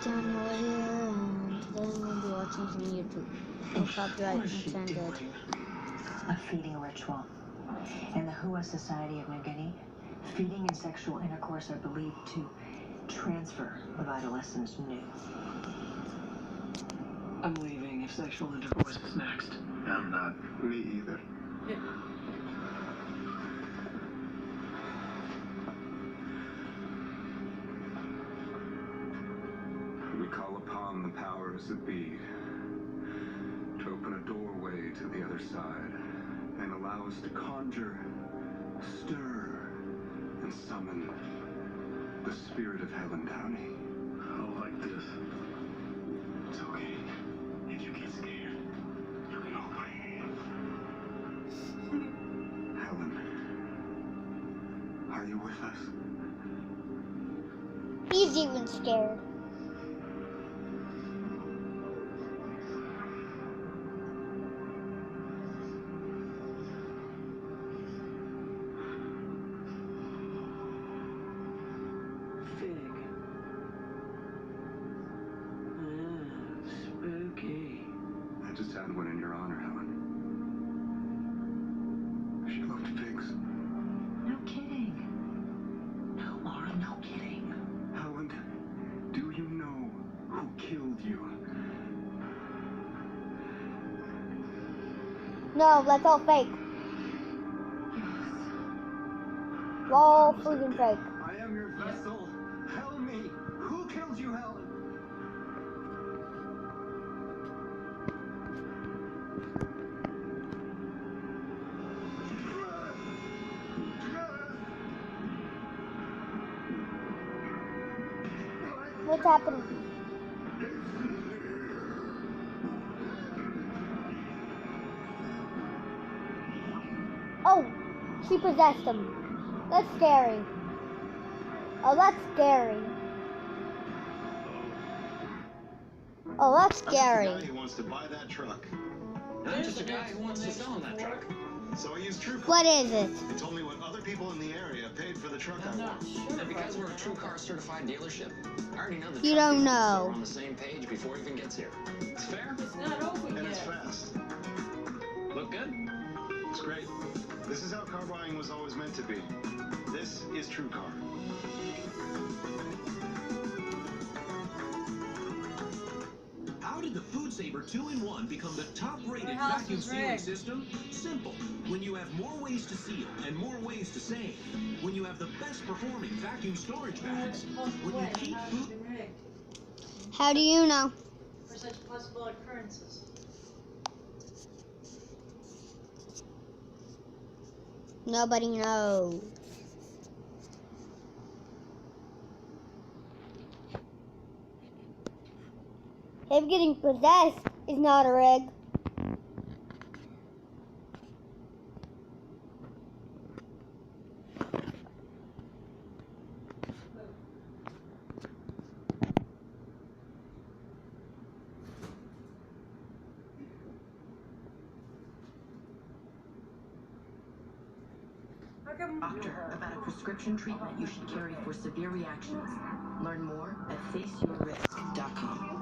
Daniel here, and today I'm going to be watching some YouTube. No copyright intended. A feeding ritual. In the Hua Society of New Guinea, feeding and sexual intercourse are believed to transfer of adolescence new. I'm leaving if sexual intercourse is next. I'm not. Me either. We call upon the powers that be to open a doorway to the other side and allow us to conjure, stir, and summon the spirit of Helen Downey. I like this. It's okay. If you get scared, you can hold my hand. Helen, are you with us? He's even scared. Fig. Spooky. I just had one in your honor, Helen. She loved figs. No kidding. No, Laura, no kidding. Helen, do you know who killed you? No, that's all fake. All freaking fake. I am your vessel. Tell me, who killed you, Helen? What's happening? Oh, she possessed him. That's scary. Oh, that's scary. Oh, that's scary. I'm just a guy who wants to buy that truck. I'm just a guy who wants to sell him that truck. So I used TrueCar. What is it? They told me what other people in the area paid for the truck I want. And because we're a TrueCar certified dealership, I already know the You truck don't dealers, so know. we're on the same page before it even gets here. It's fair? It's not open And yet. it's fast. Look good? It's great. This is how car buying was always meant to be. This is TrueCar. How did the Food Saver 2-in-1 become the top-rated Your house vacuum is sealing rigged. system? Simple. When you have more ways to seal and more ways to save. When you have the best performing vacuum storage bags. When you keep food... How do you know? For such possible occurrences. Nobody knows. Him getting possessed is not a rig. How come? Doctor, about a prescription treatment you should carry for severe reactions. Learn more at faceyourrisk.com.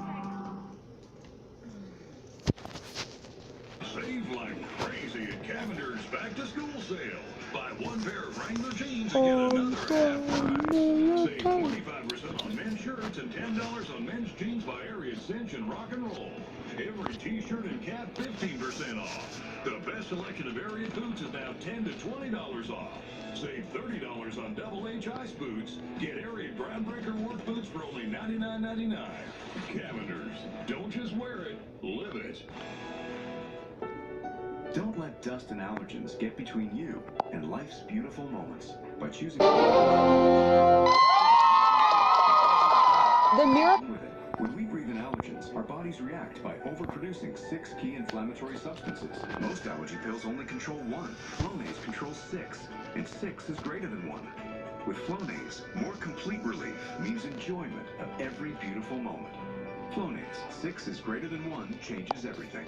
Save like crazy at Cavender's back to school sale. Buy one pair of Wrangler jeans and get another half price. Save 25% on men's shirts and $10 on men's jeans by Ariat Cinch and Rock and Roll. Every t-shirt and cap 15% off. The best selection of Ariat boots is now $10 to $20 off. Save $30 on Double H ice boots. Get Ariat Groundbreaker work boots for only $99.99. Cavender's. Don't just wear it, live it. Don't let dust and allergens get between you and life's beautiful moments by choosing The miracle. with it. When we breathe in allergens, our bodies react by overproducing 6 key inflammatory substances. Most allergy pills only control 1. Flonase controls 6, and 6 is greater than 1. With Flonase, more complete relief means enjoyment of every beautiful moment. Flonase, 6 is greater than 1, changes everything.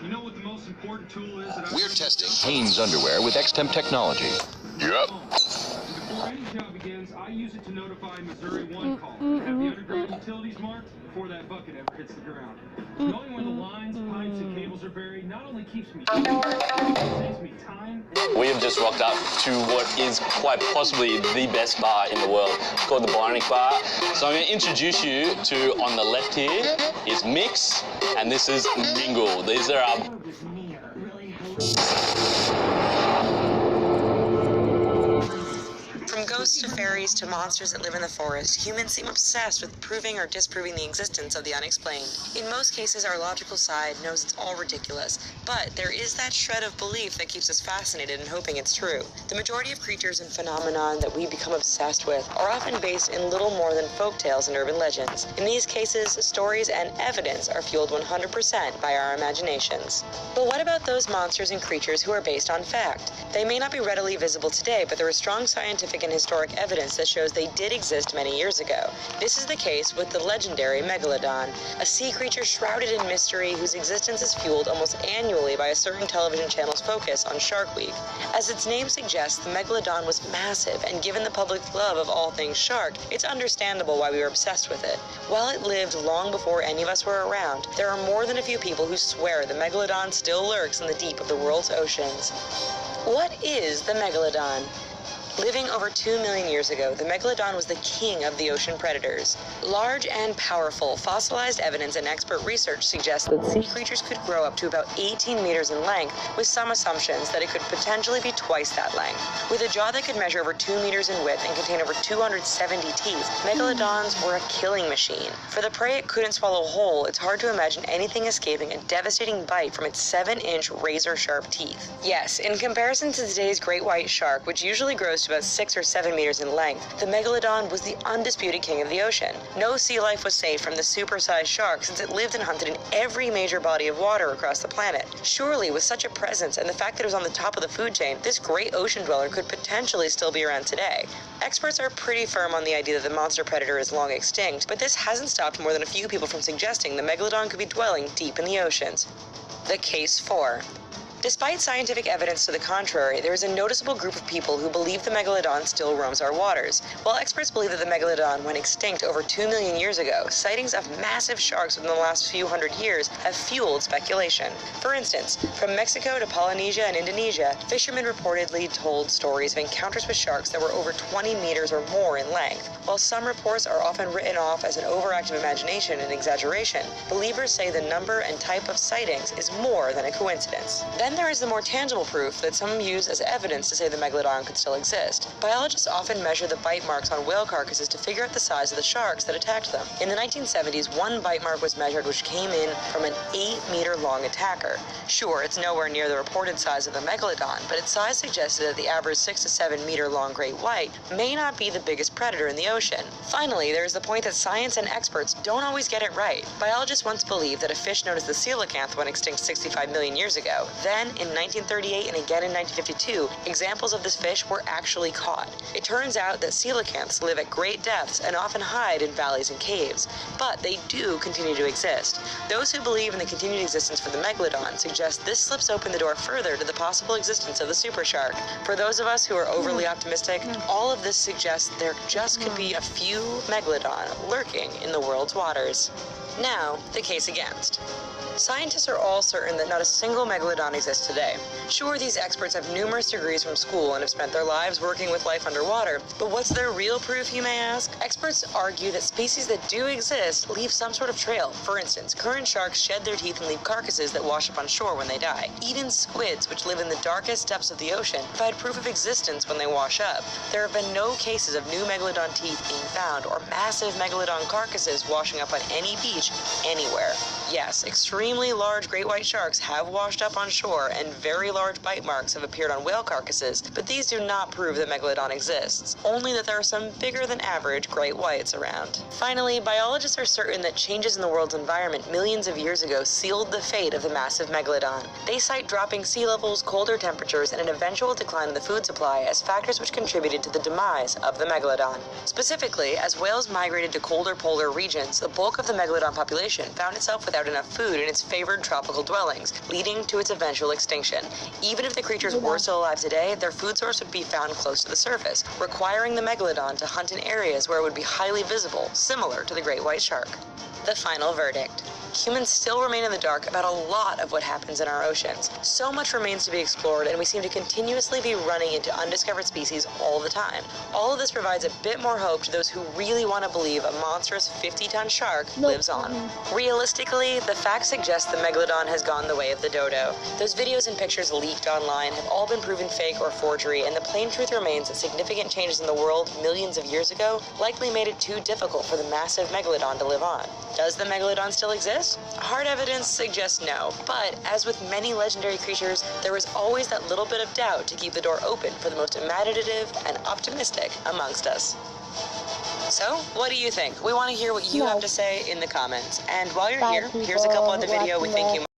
You know what the most important tool is? We're testing Hanes underwear with XTEM technology. Yep. You can pull any job begins, I use it to notify Missouri 1 call. Have the underground utilities marked before that bucket ever hits the ground. Knowing where the lines, pipes, and cables are buried not only keeps me safe, it saves me time. We have just rocked up to what is quite possibly the best bar in the world. It's called the Bionic Bar. So I'm going to introduce you to, on the left here, is Mix, and this is Mingle. These are our... From ghosts to fairies to monsters that live in the forest, humans seem obsessed with proving or disproving the existence of the unexplained. In most cases, our logical side knows it's all ridiculous, but there is that shred of belief that keeps us fascinated and hoping it's true. The majority of creatures and phenomenon that we become obsessed with are often based in little more than folk tales and urban legends. In these cases, stories and evidence are fueled 100% by our imaginations. But what about those monsters and creatures who are based on fact? They may not be readily visible today, but there is strong scientific and historic evidence that shows they did exist many years ago. This is the case with the legendary Megalodon, a sea creature shrouded in mystery whose existence is fueled almost annually by a certain television channel's focus on Shark Week. As its name suggests, the Megalodon was massive, and given the public's love of all things shark, it's understandable why we were obsessed with it. While it lived long before any of us were around, there are more than a few people who swear the Megalodon still lurks in the deep of the world's oceans. What is the Megalodon? Living over 2 million years ago, the Megalodon was the king of the ocean predators. Large and powerful, fossilized evidence and expert research suggests that sea creatures could grow up to about 18 meters in length, with some assumptions that it could potentially be twice that length. With a jaw that could measure over 2 meters in width and contain over 270 teeth, Megalodons were a killing machine. For the prey it couldn't swallow whole, it's hard to imagine anything escaping a devastating bite from its 7-inch razor-sharp teeth. Yes, in comparison to today's great white shark, which usually grows to about 6 or 7 meters in length, the Megalodon was the undisputed king of the ocean. No sea life was safe from the supersized shark since it lived and hunted in every major body of water across the planet. Surely, with such a presence and the fact that it was on the top of the food chain, this great ocean dweller could potentially still be around today. Experts are pretty firm on the idea that the monster predator is long extinct, but this hasn't stopped more than a few people from suggesting the Megalodon could be dwelling deep in the oceans. The Case 4. Despite scientific evidence to the contrary, there is a noticeable group of people who believe the Megalodon still roams our waters. While experts believe that the Megalodon went extinct over 2 million years ago, sightings of massive sharks within the last few hundred years have fueled speculation. For instance, from Mexico to Polynesia and Indonesia, fishermen reportedly told stories of encounters with sharks that were over 20 meters or more in length. While some reports are often written off as an overactive imagination and exaggeration, believers say the number and type of sightings is more than a coincidence. Then there is the more tangible proof that some use as evidence to say the Megalodon could still exist. Biologists often measure the bite marks on whale carcasses to figure out the size of the sharks that attacked them. In the 1970s, one bite mark was measured which came in from an 8-meter-long attacker. Sure, it's nowhere near the reported size of the Megalodon, but its size suggested that the average 6 to 7 meter long great white may not be the biggest predator in the ocean. Finally, there is the point that science and experts don't always get it right. Biologists once believed that a fish known as the coelacanth went extinct 65 million years ago. Then, in 1938 and again in 1952, examples of this fish were actually caught. It turns out that coelacanths live at great depths and often hide in valleys and caves, but they do continue to exist. Those who believe in the continued existence for the Megalodon suggest this slips open the door further to the possible existence of the super shark. For those of us who are overly optimistic, all of this suggests there just could be a few Megalodon lurking in the world's waters. Now, the case against. Scientists are all certain that not a single Megalodon exists today. Sure, these experts have numerous degrees from school and have spent their lives working with life underwater, but what's their real proof, you may ask? Experts argue that species that do exist leave some sort of trail. For instance, current sharks shed their teeth and leave carcasses that wash up on shore when they die. Even squids, which live in the darkest depths of the ocean, provide proof of existence when they wash up. There have been no cases of new Megalodon teeth being found or massive Megalodon carcasses washing up on any beach anywhere. Yes, extremely large great white sharks have washed up on shore and very large bite marks have appeared on whale carcasses, but these do not prove that Megalodon exists, only that there are some bigger than average great whites around. Finally, biologists are certain that changes in the world's environment millions of years ago sealed the fate of the massive Megalodon. They cite dropping sea levels, colder temperatures, and an eventual decline in the food supply as factors which contributed to the demise of the Megalodon. Specifically, as whales migrated to colder polar regions, the bulk of the Megalodon population found itself without enough food in its its favored tropical dwellings, leading to its eventual extinction. Even if the creatures were still alive today, their food source would be found close to the surface, requiring the megalodon to hunt in areas where it would be highly visible, similar to the great white shark. The final verdict. Humans still remain in the dark about a lot of what happens in our oceans. So much remains to be explored, and we seem to continuously be running into undiscovered species all the time. All of this provides a bit more hope to those who really want to believe a monstrous 50-ton shark lives on. Realistically, the facts suggest the megalodon has gone the way of the dodo. Those videos and pictures leaked online have all been proven fake or forgery, and the plain truth remains that significant changes in the world millions of years ago likely made it too difficult for the massive megalodon to live on. Does the megalodon still exist? Hard evidence suggests no, but as with many legendary creatures, there is always that little bit of doubt to keep the door open for the most imaginative and optimistic amongst us. So, what do you think? We want to hear what you have to say in the comments. And while you're here, here's a couple of the video we think you might